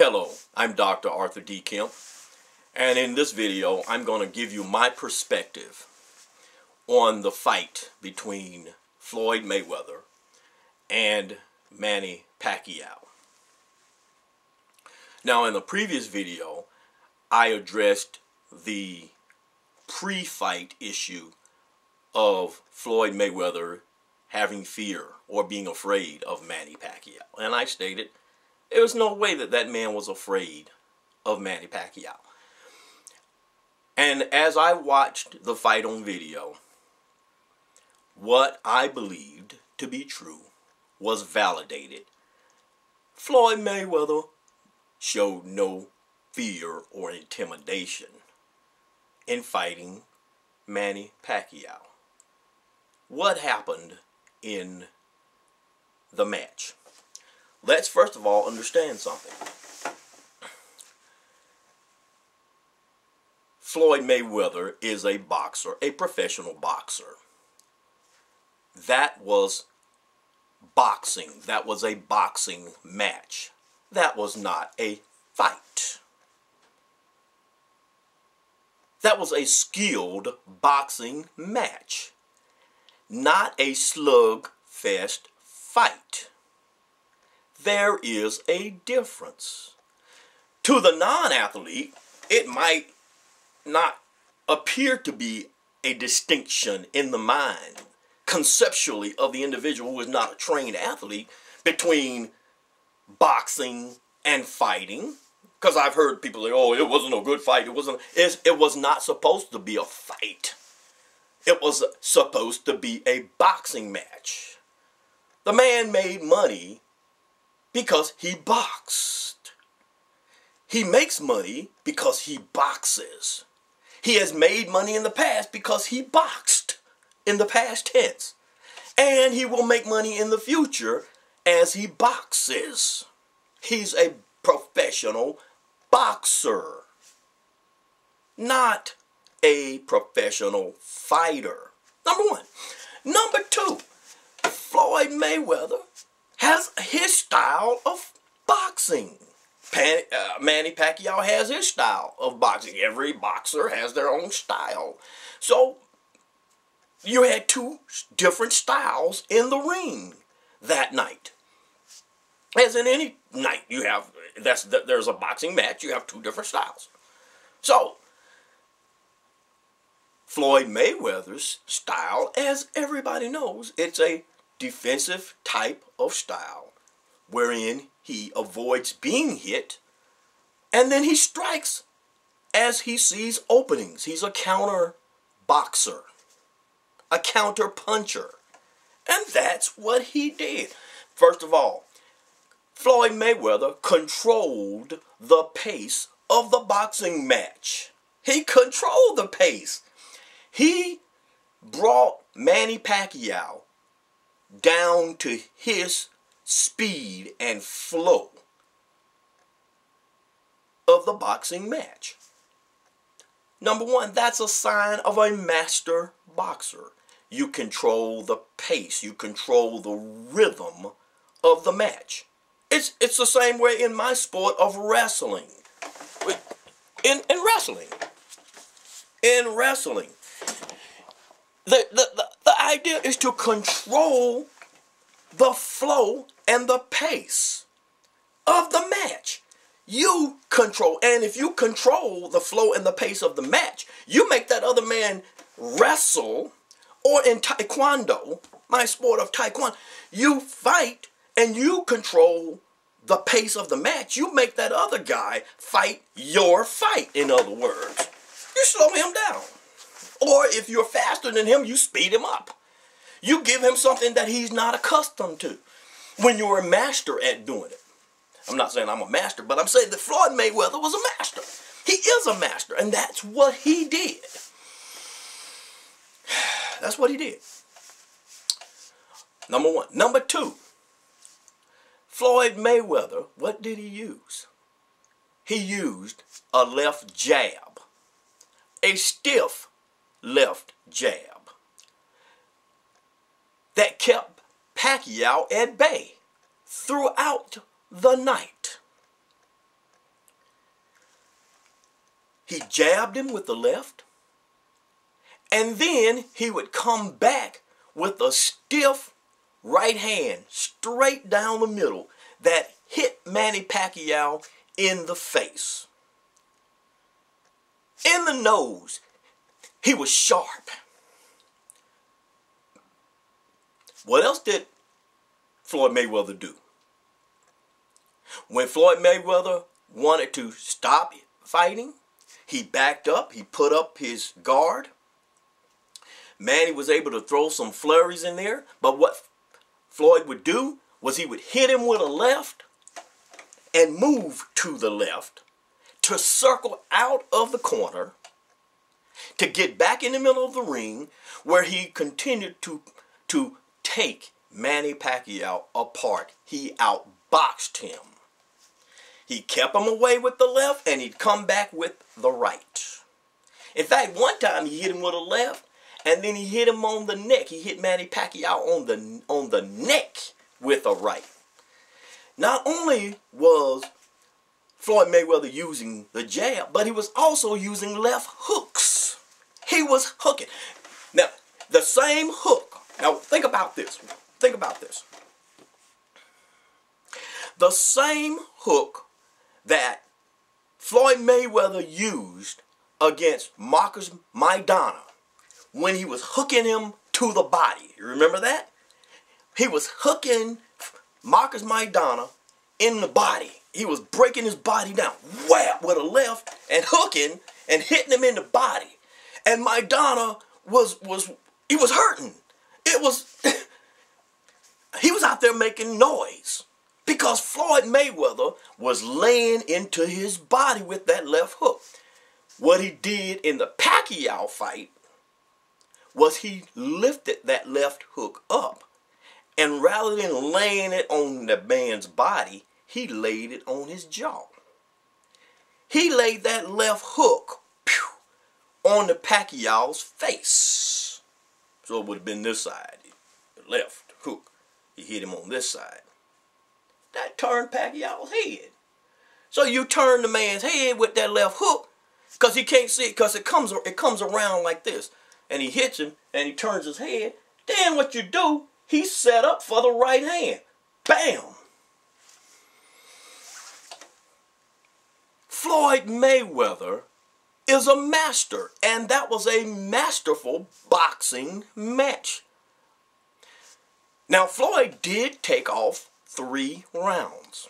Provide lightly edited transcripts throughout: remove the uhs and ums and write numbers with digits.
Hello, I'm Dr. Arthur D. Kemp, and in this video I'm going to give you my perspective on the fight between Floyd Mayweather and Manny Pacquiao. Now, in the previous video I addressed the pre-fight issue of Floyd Mayweather having fear or being afraid of Manny Pacquiao, and I stated there was no way that that man was afraid of Manny Pacquiao. And as I watched the fight on video, what I believed to be true was validated. Floyd Mayweather showed no fear or intimidation in fighting Manny Pacquiao. What happened in the match? Let's first of all understand something. Floyd Mayweather is a boxer, a professional boxer. That was boxing. That was a boxing match. That was not a fight. That was a skilled boxing match, not a slugfest fight. There is a difference. To the non-athlete, it might not appear to be a distinction in the mind, conceptually, of the individual who is not a trained athlete between boxing and fighting. Because I've heard people say, oh, it wasn't a good fight. It was not supposed to be a fight. It was supposed to be a boxing match. The man made money because he boxed. He makes money because he boxes. He has made money in the past because he boxed in the past tense. And he will make money in the future as he boxes. He's a professional boxer, not a professional fighter. Number one. Number two, Floyd Mayweather has his style of boxing. Manny Pacquiao has his style of boxing. Every boxer has their own style. So you had two different styles in the ring that night. As in any night you have, there's a boxing match, you have two different styles. So Floyd Mayweather's style, as everybody knows, it's a defensive type of style wherein he avoids being hit and then he strikes as he sees openings. He's a counter boxer, a counter puncher, and that's what he did. First of all, Floyd Mayweather controlled the pace of the boxing match. He controlled the pace. He brought Manny Pacquiao down to his speed and flow of the boxing match. Number one, that's a sign of a master boxer. You control the pace. You control the rhythm of the match. It's the same way in my sport of wrestling. In wrestling, the idea is to control the flow and the pace of the match. You control, and if you control the flow and the pace of the match, you make that other man wrestle. Or in Taekwondo, my sport of Taekwondo, you fight and you control the pace of the match. You make that other guy fight your fight, in other words. You slow him down. Or if you're faster than him, you speed him up. You give him something that he's not accustomed to when you're a master at doing it. I'm not saying I'm a master, but I'm saying that Floyd Mayweather was a master. He is a master, and that's what he did. That's what he did. Number one. Number two, Floyd Mayweather, what did he use? He used a left jab, a stiff left jab that kept Pacquiao at bay throughout the night. He jabbed him with the left, and then he would come back with a stiff right hand straight down the middle that hit Manny Pacquiao in the face. In the nose. He was sharp. What else did Floyd Mayweather do? When Floyd Mayweather wanted to stop fighting, he backed up, he put up his guard. Manny was able to throw some flurries in there, but what Floyd would do was he would hit him with a left and move to the left to circle out of the corner to get back in the middle of the ring where he continued to take Manny Pacquiao apart. He outboxed him. He kept him away with the left and he'd come back with the right. In fact, one time he hit him with a left and then he hit him on the neck. He hit Manny Pacquiao on the neck with a right. Not only was Floyd Mayweather using the jab, but he was also using left hooks. He was hooking. Now, the same hook. Now, think about this. Think about this. The same hook that Floyd Mayweather used against Marcus Maidana when he was hooking him to the body. You remember that? He was hooking Marcus Maidana in the body. He was breaking his body down, whap, with a left and hooking and hitting him in the body. And Maidana was hurting. It was, he was out there making noise because Floyd Mayweather was laying into his body with that left hook. What he did in the Pacquiao fight was he lifted that left hook up, and rather than laying it on the man's body, he laid it on his jaw. He laid that left hook on the Pacquiao's face. So it would have been this side, the left hook. He hit him on this side. That turned Pacquiao's head. So you turn the man's head with that left hook, because he can't see it, because it comes around like this. And he hits him, and he turns his head. Then what you do, he's set up for the right hand. Bam! Floyd Mayweather is a master, and that was a masterful boxing match. Now, Floyd did take off 3 rounds.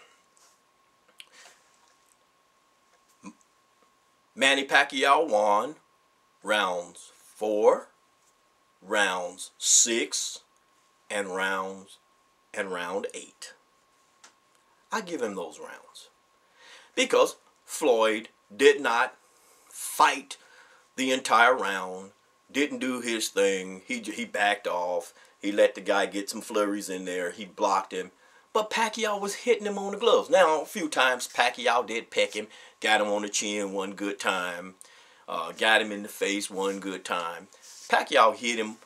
Manny Pacquiao won rounds 4, rounds 6, and round 8. I give him those rounds because Floyd did not fight the entire round, didn't do his thing. He backed off. He let the guy get some flurries in there. He blocked him. But Pacquiao was hitting him on the gloves. Now, a few times Pacquiao did peck him, got him on the chin one good time, got him in the face one good time. Pacquiao hit him,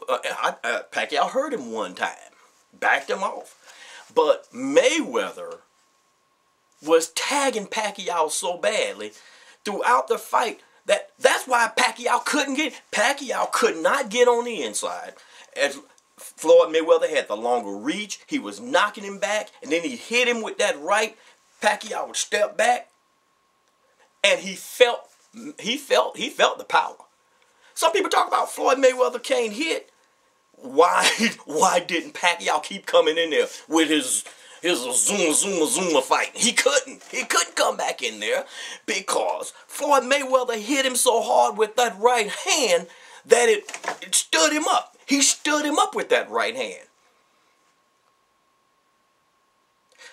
Pacquiao hurt him one time, backed him off. But Mayweather was tagging Pacquiao so badly throughout the fight that's why Pacquiao could not get on the inside. As Floyd Mayweather had the longer reach, he was knocking him back, and then he hit him with that right. Pacquiao would step back, and he felt the power. Some people talk about Floyd Mayweather can't hit. Why didn't Pacquiao keep coming in there with his Zuma fight? He couldn't come back in there because Floyd Mayweather hit him so hard with that right hand that it stood him up. He stood him up with that right hand.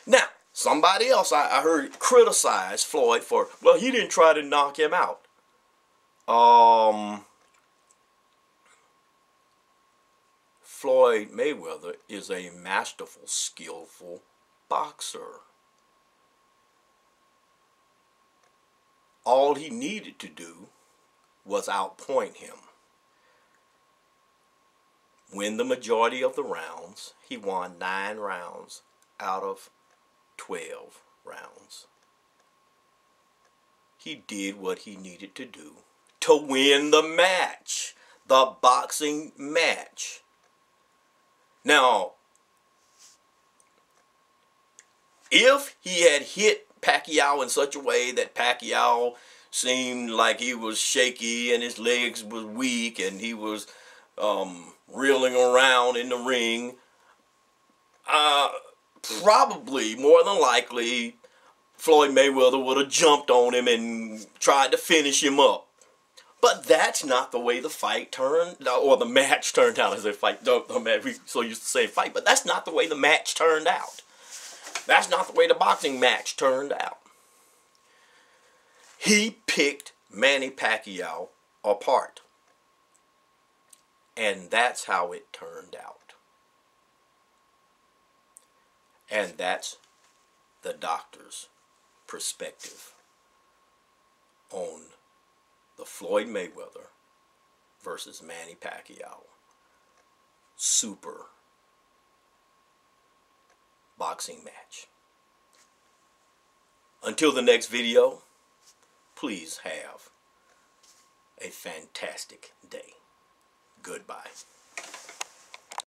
Now, somebody else I heard criticize Floyd for, well, he didn't try to knock him out. Floyd Mayweather is a masterful, skillful boxer. All he needed to do was outpoint him. Win the majority of the rounds. He won 9 rounds out of 12 rounds. he did what he needed to do to win the match, the boxing match. Now, if he had hit Pacquiao in such a way that Pacquiao seemed like he was shaky and his legs was weak and he was reeling around in the ring, probably, more than likely, Floyd Mayweather would have jumped on him and tried to finish him up. But that's not the way the fight turned, or the match turned out. As a fight, we so used to say fight, but that's not the way the match turned out. That's not the way the boxing match turned out. He picked Manny Pacquiao apart. And that's how it turned out. And that's the doctor's perspective on the Floyd Mayweather versus Manny Pacquiao super boxing match. Until the next video, please have a fantastic day. Goodbye.